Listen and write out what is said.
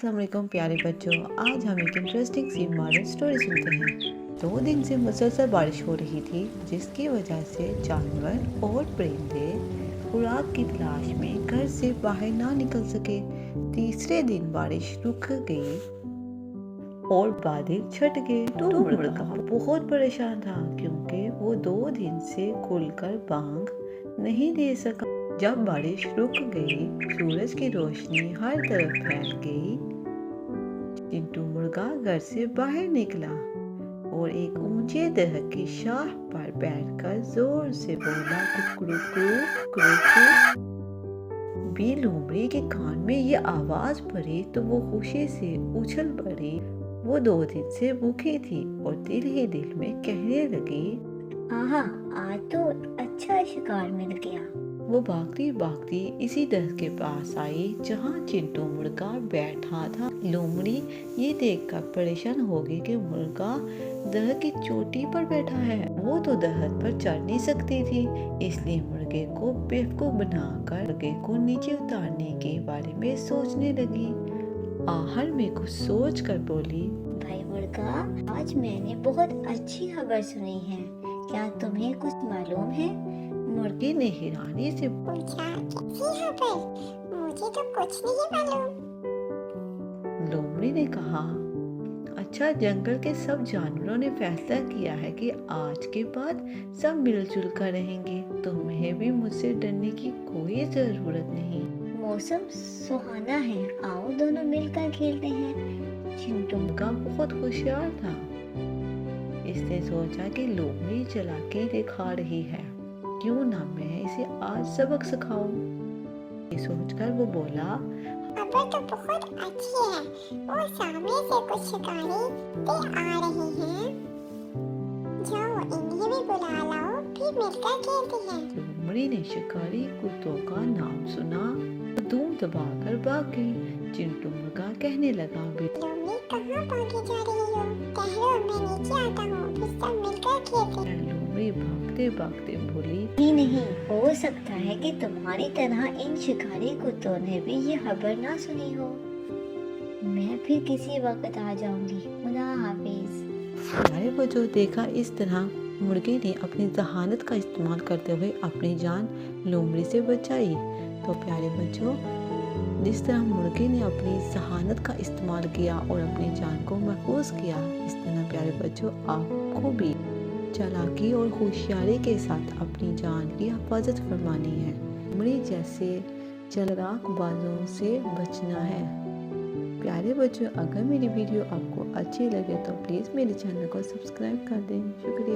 अस्सलाम वालेकुम प्यारे बच्चों। आज हम एक इंटरेस्टिंग सी मॉरल स्टोरी सुनते हैं। 2 दिन से मुसलसल बारिश हो रही थी, जिसकी वजह से जानवर और परिंदे खुराक की तलाश में घर से बाहर ना निकल सके। तीसरे दिन बारिश रुक गई और बादल छट गए तो मुर्गा बहुत परेशान था, क्योंकि वो 2 दिन से खुलकर बांग नहीं दे सका। जब बारिश रुक गई, सूरज की रोशनी हर तरफ फैल गई। चिंटू मुर्गा घर से बाहर निकला और एक ऊंचे दरख्त की शाख पर बैठकर जोर से बोला, कुकड़ू कुकड़ू। भी लोमड़ी के कान में ये आवाज पड़ी तो वो खुशी से उछल पड़ी। वो 2 दिन से भूखी थी और दिल ही दिल में कहने लगी, आहा, आज तो अच्छा शिकार मिल गया। वो भागती भागती इसी दरख्त के पास आई जहाँ चिंटू मुर्गा बैठा था। लोमड़ी ये देखकर परेशान हो गई कि मुर्गा दरख्त की चोटी पर बैठा है। वो तो दरख्त पर चढ़ नहीं सकती थी, इसलिए मुर्गे को बेवकूफ बनाकर मुर्गे को नीचे उतारने के बारे में सोचने लगी। आखिर में कुछ सोच कर बोली, भाई मुर्गा, आज मैंने बहुत अच्छी खबर सुनी है। क्या तुम्हें कुछ मालूम है? मुर्गे ने हैरानी से पूछा, कैसी खबर? मुझे तो कुछ नहीं मालूम। लोमड़ी ने कहा, अच्छा, जंगल के सब जानवरों ने फैसला किया है कि आज के बाद सब मिलजुल कर रहेंगे। तुम्हें भी मुझसे डरने की कोई जरूरत नहीं। मौसम सुहाना है, आओ दोनों मिलकर खेलते हैं। चिंटू मुर्गा बहुत होशियार था। इसने सोचा कि लोमड़ी चालाकी दिखा रही है, क्यों ना मैं इसे आज सबक सिखाऊं। ये सोचकर वो बोला, खबर तो बहुत अच्छी है। वो सामने से कुछ शिकारी आ रहे हैं। जाओ इन्हें भी बुला लाओ, फिर मिलकर खेलते हैं। लोमड़ी ने शिकारी कुत्तों का नाम सुना, धूम दबाकर भाग गई। चिंटू मुर्गा कहने लगा, लोमड़ी कहाँ भागी जा रही हो? ठहरो, मैं नीचे आता हूँ, फिर सब मिलकर खेलते हैं। लोमड़ी भागते भागते बोली, नहीं, हो सकता है कि तुम्हारी तरह इन शिकारी कुत्तों ने भी ये खबर ना सुनी हो। मैं फिर किसी वक्त आ जाऊंगी। खुदा हाफिज। प्यारे बच्चों, देखा इस तरह मुर्गे ने अपनी जहानत का इस्तेमाल करते हुए अपनी जान लोमड़ी से बचाई। तो प्यारे बच्चों, जिस तरह मुर्गे ने अपनी जहानत का इस्तेमाल किया और अपनी जान को महफूज किया, इस तरह प्यारे बच्चों आपको भी चालाकी और होशियारी के साथ अपनी जान की हिफाजत फरमानी है। लोमड़ी जैसे चालाक बाजों से बचना है। प्यारे बच्चों, अगर मेरी वीडियो आपको अच्छी लगे तो प्लीज़ मेरे चैनल को सब्सक्राइब कर दें। शुक्रिया।